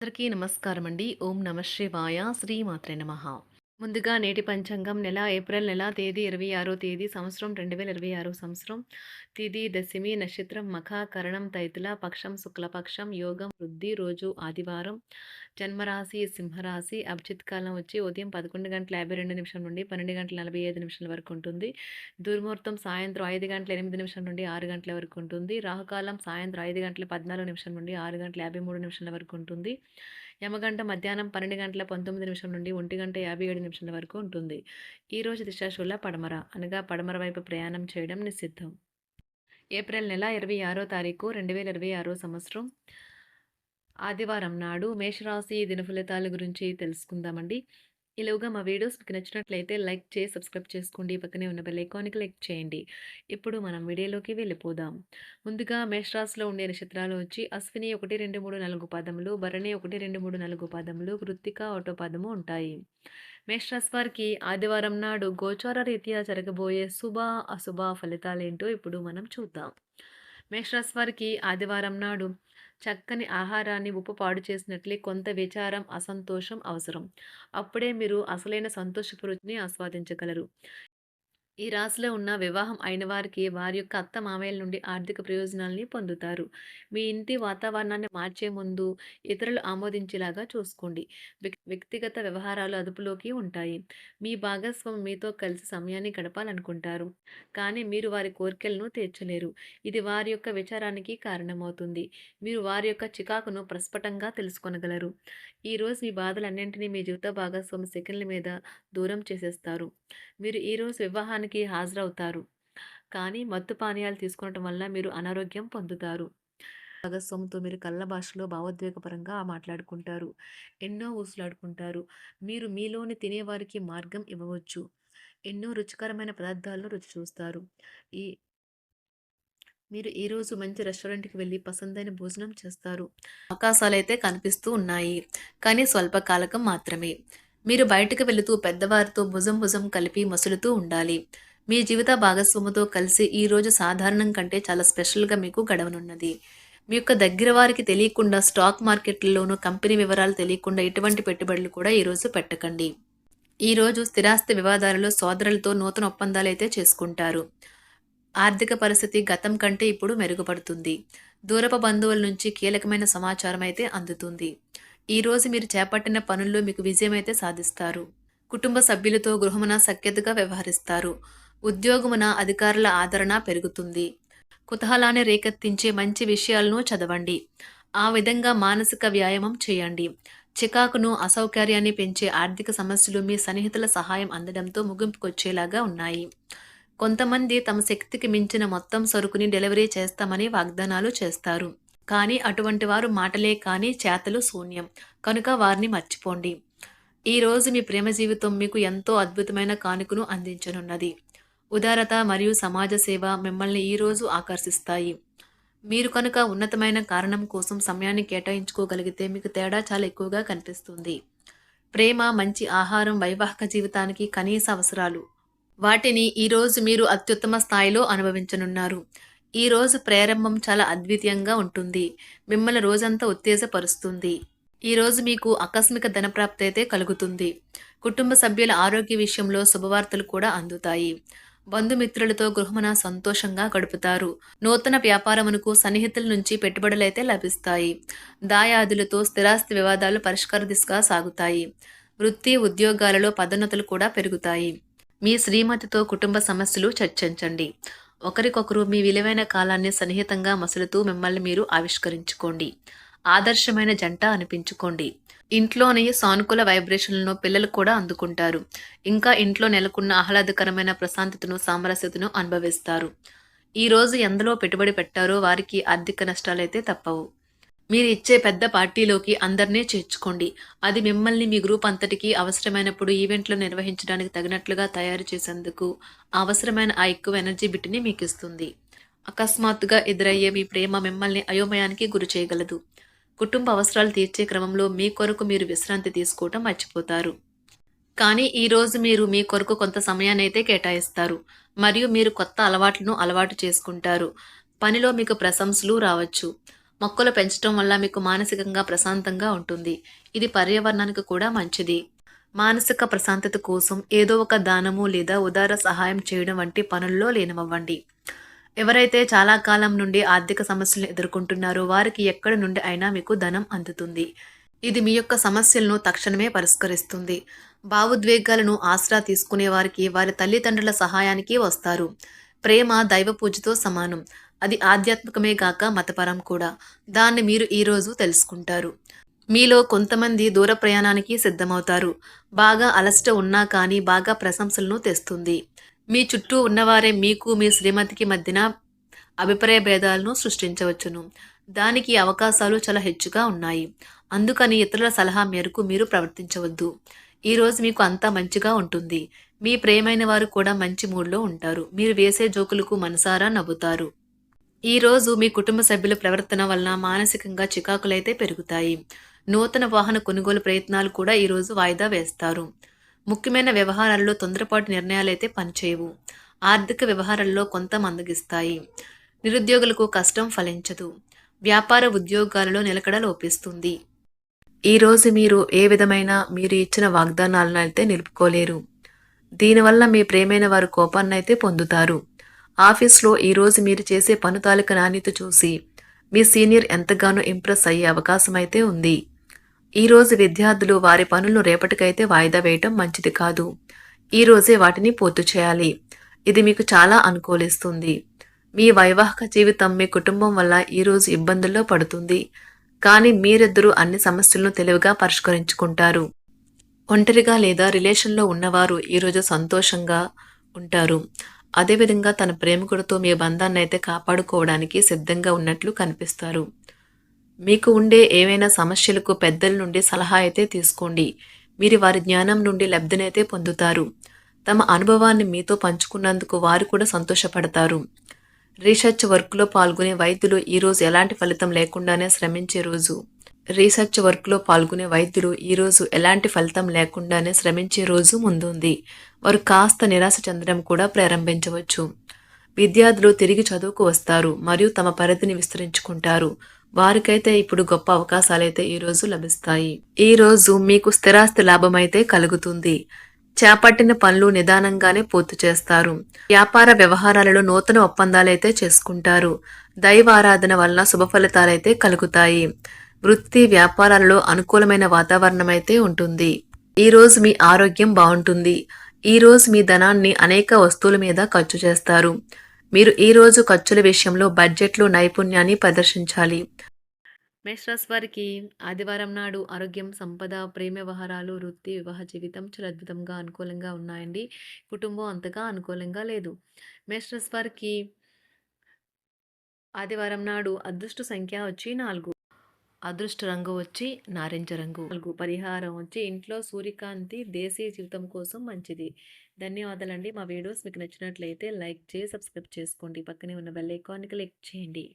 అందరికీ నమస్కారం అండి. ఓం నమ శివాయ. శ్రీమాత్రే నమః. ముందుగా నేటి పంచాంగం ఏప్రిల్ నెల తేదీ 26వ తేదీ సంవత్సరం 2026 సంవత్సరం. తిథి దశమి, నక్షత్రం మఖ, కరణం తైతుల, పక్షం శుక్లపక్షం, యోగం వృద్ధి, రోజు ఆదివారం, జన్మరాశి సింహరాశి, అభిజిత్ కాలం వచ్చి ఉదయం 11:52 నుండి 12:45 వరకు ఉంటుంది. దుర్ముహూర్తం సాయంత్రం 5:08 నుండి 6 గంటల వరకు ఉంటుంది. రాహుకాలం సాయంత్రం 5:14 నుండి 6:53 వరకు ఉంటుంది. యమగంట మధ్యాహ్నం 12:19 నుండి 1:57 వరకు ఉంటుంది. ఈరోజు దిశాశూల పడమర అనగా పడమర వైపు ప్రయాణం చేయడం నిషిద్ధం. ఏప్రిల్ నెల 26వ తారీఖు 2026 సంవత్సరం ఆదివారం నాడు మేషరాశి దిన ఫలితాల గురించి తెలుసుకుందామండి. ఈలోగా మా వీడియోస్ మీకు నచ్చినట్లయితే లైక్ చేసి సబ్స్క్రైబ్ చేసుకోండి. పక్కనే ఉన్న బెల్ ఐకాన్‌ని క్లిక్ చేయండి. ఇప్పుడు మనం వీడియోలోకి వెళ్ళిపోదాం. ముందుగా మేషరాశిలో ఉండే నక్షత్రాలు వచ్చి అశ్విని 1, 2, 3, 4 పాదములు, భరణి 1, 2, 3, 4 పాదములు, కృత్తిక 1 పాదము ఉంటాయి. మేషరాశి వారికి ఆదివారం నాడు గోచార రీత్యా జరగబోయే శుభ, అశుభ ఫలితాలేంటో ఇప్పుడు మనం చూద్దాం. మేషరాశి వారికి ఆదివారం నాడు చక్కని ఆహారాన్ని ఉప్పు పాడు చేసినట్లే కొంత విచారం, అసంతోషం అవసరం. అప్పుడే మీరు అసలైన సంతోషపు రుచిని ఆస్వాదించగలరు. ఈ రాశిలో ఉన్న వివాహం అయిన వారికి వారి యొక్క అత్త మామయ్యల నుండి ఆర్థిక ప్రయోజనాల్ని పొందుతారు. మీ ఇంటి వాతావరణాన్ని మార్చే ముందు ఇతరులు ఆమోదించేలాగా చూసుకోండి. వ్యక్తిగత వ్యవహారాలు అదుపులోకి ఉంటాయి. మీ భాగస్వామి మీతో కలిసి సమయాన్ని గడపాలనుకుంటారు. కానీ మీరు వారి కోరికలను తీర్చలేరు. ఇది వారి యొక్క విచారానికి కారణమవుతుంది. మీరు వారి యొక్క చికాకును ప్రస్ఫుటంగా తెలుసుకొనగలరు. ఈరోజు మీ బాధలన్నింటినీ మీ జీవిత భాగస్వామి సెకన్ల మీద దూరం చేసేస్తారు. మీరు ఈరోజు వివాహానికి హాజరవుతారు. కానీ మత్తు పానీయాలు తీసుకోవటం వల్ల మీరు అనారోగ్యం పొందుతారు. భాగస్వామితో మీరు కళ్ళ భాషలో భావోద్వేగపరంగా మాట్లాడుకుంటారు. ఎన్నో ఊసులాడుకుంటారు. మీరు మీలోని తినేవారికి మార్గం ఇవ్వవచ్చు. ఎన్నో రుచికరమైన పదార్థాలను రుచి చూస్తారు. ఈ మీరు ఈరోజు మంచి రెస్టారెంట్‌కి వెళ్లి పసందైన భోజనం చేస్తారు. అవకాశాలైతే కనిపిస్తూ ఉన్నాయి. కానీ స్వల్పకాలకం మాత్రమే. మీరు బయటకు వెళుతూ పెద్దవారితో భుజం భుజం కలిపి మసులుతూ ఉండాలి. మీ జీవిత భాగస్వామితో కలిసి ఈరోజు సాధారణం కంటే చాలా స్పెషల్‌గా మీకు గడవనున్నది. మీ యొక్క దగ్గర వారికి తెలియకుండా స్టాక్ మార్కెట్‌ల్లోనూ కంపెనీ వివరాలు తెలియకుండా ఎటువంటి పెట్టుబడులు కూడా ఈరోజు పెట్టకండి. ఈరోజు స్థిరాస్తి వివాదాలలో సోదరులతో నూతన ఒప్పందాలైతే చేసుకుంటారు. ఆర్థిక పరిస్థితి గతం కంటే ఇప్పుడు మెరుగుపడుతుంది. దూరపు బంధువుల నుంచి కీలకమైన సమాచారం అయితే అందుతుంది. ఈరోజు మీరు చేపట్టిన పనుల్లో మీకు విజయం అయితే సాధిస్తారు. కుటుంబ సభ్యులతో గృహమున సఖ్యతగా వ్యవహరిస్తారు. ఉద్యోగమున అధికారుల ఆదరణ పెరుగుతుంది. కుతూహలాన్ని రేకెత్తించే మంచి విషయాలను చదవండి. ఆ విధంగా మానసిక వ్యాయామం చేయండి. చికాకును, అసౌకర్యాన్ని పెంచే ఆర్థిక సమస్యలు మీ సన్నిహితుల సహాయం అందడంతో ముగింపుకొచ్చేలాగా ఉన్నాయి. కొంతమంది తమ శక్తికి మించిన మొత్తం సరుకుని డెలివరీ చేస్తామని వాగ్దానాలు చేస్తారు. కానీ అటువంటి వారు మాటలే కానీ చేతలు శూన్యం. కనుక వారిని మర్చిపోండి. ఈరోజు మీ ప్రేమ జీవితం మీకు ఎంతో అద్భుతమైన కానుకను అందించనున్నది. ఉదారత మరియు సమాజ సేవ మిమ్మల్ని ఈరోజు ఆకర్షిస్తాయి. మీరు కనుక ఉన్నతమైన కారణం కోసం సమయాన్ని కేటాయించుకోగలిగితే మీకు తేడా చాలా ఎక్కువగా కనిపిస్తుంది. ప్రేమ, మంచి ఆహారం వైవాహిక జీవితానికి కనీస అవసరాలు. వాటిని ఈరోజు మీరు అత్యుత్తమ స్థాయిలో అనుభవించనున్నారు. ఈరోజు ప్రారంభం చాలా అద్వితీయంగా ఉంటుంది. మిమ్మల్ని రోజంతా ఉత్తేజపరుస్తుంది. ఈరోజు మీకు ఆకస్మిక ధనప్రాప్తి అయితే కలుగుతుంది. కుటుంబ సభ్యుల ఆరోగ్య విషయంలో శుభవార్తలు కూడా అందుతాయి. బంధుమిత్రులతో గృహమున సంతోషంగా గడుపుతారు. నూతన వ్యాపారమునకు సన్నిహితుల నుంచి పెట్టుబడులైతే లభిస్తాయి. దాయాదులతో స్థిరాస్తి వివాదాలు పరిష్కార దిశగా సాగుతాయి. వృత్తి, ఉద్యోగాలలో పదోన్నతులు కూడా పెరుగుతాయి. మీ శ్రీమతితో కుటుంబ సమస్యలు చర్చించండి. ఒకరికొకరు మీ విలువైన కాలాన్ని సన్నిహితంగా మసులుతూ మిమ్మల్ని మీరు ఆవిష్కరించుకోండి. ఆదర్శమైన జంట అనిపించుకోండి. ఇంట్లోని సానుకూల వైబ్రేషన్లను పిల్లలు కూడా అందుకుంటారు. ఇంకా ఇంట్లో నెలకొన్న ఆహ్లాదకరమైన ప్రశాంతతను, సామరస్యతను అనుభవిస్తారు. ఈరోజు ఎందులో పెట్టుబడి పెట్టారో వారికి ఆర్థిక నష్టాలైతే తప్పవు. మీరు ఇచ్చే పెద్ద పార్టీలోకి అందరినీ చేర్చుకోండి. అది మిమ్మల్ని మీ గ్రూప్ అంతటికి అవసరమైనప్పుడు ఈవెంట్లు నిర్వహించడానికి తగినట్లుగా తయారు చేసేందుకు అవసరమైన ఆ ఎక్కువ ఎనర్జీ బిట్ని మీకు ఇస్తుంది. అకస్మాత్తుగా ఎదురయ్యే మీ ప్రేమ మిమ్మల్ని అయోమయానికి గురి చేయగలదు. కుటుంబ అవసరాలు తీర్చే క్రమంలో మీ కొరకు మీరు విశ్రాంతి తీసుకోవటం మర్చిపోతారు. కానీ ఈరోజు మీరు మీ కొరకు కొంత సమయాన్ని అయితే కేటాయిస్తారు. మరియు మీరు కొత్త అలవాట్లను అలవాటు చేసుకుంటారు. పనిలో మీకు ప్రశంసలు రావచ్చు. మొక్కలు పెంచడం వల్ల మీకు మానసికంగా ప్రశాంతంగా ఉంటుంది. ఇది పర్యావరణానికి కూడా మంచిది. మానసిక ప్రశాంతత కోసం ఏదో ఒక దానము లేదా ఉదార సహాయం చేయడం వంటి పనుల్లో లీనమవ్వండి. ఎవరైతే చాలా కాలం నుండి ఆర్థిక సమస్యలను ఎదుర్కొంటున్నారో వారికి ఎక్కడి నుండి అయినా మీకు ధనం అందుతుంది. ఇది మీ యొక్క సమస్యలను తక్షణమే పరిష్కరిస్తుంది. భావోద్వేగాలను ఆసరా తీసుకునే వారికి వారి తల్లిదండ్రుల సహాయానికి వస్తారు. ప్రేమ దైవ పూజతో సమానం. అది ఆధ్యాత్మికమే గాక మతపరం కూడా. దాన్ని మీరు ఈరోజు తెలుసుకుంటారు. మీలో కొంతమంది దూర ప్రయాణానికి సిద్ధమవుతారు. బాగా అలసట ఉన్నా కానీ బాగా ప్రశంసలను తెస్తుంది. మీ చుట్టూ ఉన్నవారే మీకు మీ శ్రీమతికి మధ్యన అభిప్రాయ భేదాలను సృష్టించవచ్చును. దానికి అవకాశాలు చాలా హెచ్చుగా ఉన్నాయి. అందుకని ఇతరుల సలహా మేరకు మీరు ప్రవర్తించవద్దు. ఈరోజు మీకు అంతా మంచిగా ఉంటుంది. మీ ప్రియమైన వారు కూడా మంచి మూడ్లో ఉంటారు. మీరు వేసే జోకులకు మనసారా నవ్వుతారు. ఈరోజు మీ కుటుంబ సభ్యుల ప్రవర్తన వలన మానసికంగా చికాకులైతే పెరుగుతాయి. నూతన వాహన కొనుగోలు ప్రయత్నాలు కూడా ఈరోజు వాయిదా వేస్తారు. ముఖ్యమైన వ్యవహారాల్లో తొందరపాటు నిర్ణయాలైతే పనిచేయవు. ఆర్థిక వ్యవహారాల్లో కొంత మందగిస్తాయి. నిరుద్యోగులకు కష్టం ఫలించదు. వ్యాపార ఉద్యోగాలలో నిలకడ లోపిస్తుంది. ఈరోజు మీరు ఏ విధమైన మీరు ఇచ్చిన వాగ్దానాలను అయితే నిలుపుకోలేరు. దీనివల్ల మీ ప్రేమైన వారు కోపాన్నైతే పొందుతారు. ఆఫీస్లో ఈరోజు మీరు చేసే పను తాలూకా నాణ్యత చూసి మీ సీనియర్ ఎంతగానో ఇంప్రెస్ అయ్యే అవకాశం అయితే ఉంది. ఈరోజు విద్యార్థులు వారి పనులను రేపటికైతే వాయిదా వేయటం మంచిది కాదు. ఈరోజే వాటిని పూర్తి చేయాలి. ఇది మీకు చాలా అనుకూలిస్తుంది. మీ వైవాహిక జీవితం మీ కుటుంబం వల్ల ఈరోజు ఇబ్బందుల్లో పడుతుంది. కానీ మీరిద్దరూ అన్ని సమస్యలను తెలివిగా పరిష్కరించుకుంటారు. ఒంటరిగా లేదా రిలేషన్లో ఉన్నవారు ఈరోజు సంతోషంగా ఉంటారు. అదేవిధంగా తన ప్రేమికుడితో మీ బంధాన్ని అయితే కాపాడుకోవడానికి సిద్ధంగా ఉన్నట్లు కనిపిస్తారు. మీకు ఉండే ఏవైనా సమస్యలకు పెద్దల నుండి సలహా అయితే తీసుకోండి. మీరు వారి జ్ఞానం నుండి లబ్ధినైతే పొందుతారు. తమ అనుభవాన్ని మీతో పంచుకున్నందుకు వారు కూడా సంతోషపడతారు. రీసెర్చ్ వర్క్లో పాల్గొనే వైద్యులు ఈరోజు ఎలాంటి ఫలితం లేకుండానే శ్రమించే రోజు. ఈరోజు ఎలాంటి ఫలితం లేకుండానే శ్రమించే రోజు ముందుంది. వారు కాస్త నిరాశ చెందడం కూడా ప్రారంభించవచ్చు. విద్యార్థులు తిరిగి చదువుకు వస్తారు మరియు తమ పరిధిని విస్తరించుకుంటారు. వారికైతే ఇప్పుడు గొప్ప అవకాశాలైతే ఈరోజు లభిస్తాయి. ఈరోజు మీకు స్థిరాస్తి లాభమైతే కలుగుతుంది. చేపట్టిన పనులు నిదానంగానే పూర్తి చేస్తారు. వ్యాపార వ్యవహారాలలో నూతన ఒప్పందాలైతే చేసుకుంటారు. దైవ ఆరాధన వలన శుభ ఫలితాలైతే కలుగుతాయి. వృత్తి వ్యాపారాలలో అనుకూలమైన వాతావరణం అయితే ఉంటుంది. ఈరోజు మీ ఆరోగ్యం బాగుంటుంది. ఈరోజు మీ ధనాన్ని అనేక వస్తువుల మీద ఖర్చు చేస్తారు. మీరు ఈరోజు ఖర్చుల విషయంలో బడ్జెట్లో నైపుణ్యాన్ని ప్రదర్శించాలి. మేషరాశి వారికి ఆదివారం నాడు ఆరోగ్యం, సంపద, ప్రేమ వ్యవహారాలు, వృత్తి, వివాహ జీవితం చాలా అద్భుతంగా అనుకూలంగా ఉన్నాయండి. కుటుంబం అంతగా అనుకూలంగా లేదు. మేషరాశి వారికి ఆదివారం నాడు అదృష్ట సంఖ్య వచ్చి 4. అదృష్ట రంగు వచ్చి నారింజ రంగు. 4 పరిహారం వచ్చి ఇంట్లో సూర్యకాంతి దేశీయ జీవితం కోసం మంచిది. ధన్యవాదాలండి. మా వీడియోస్ మీకు నచ్చినట్లయితే లైక్ చేసి సబ్స్క్రైబ్ చేసుకోండి. పక్కనే ఉన్న బెల్ ఐకాన్‌ని క్లిక్ చేయండి.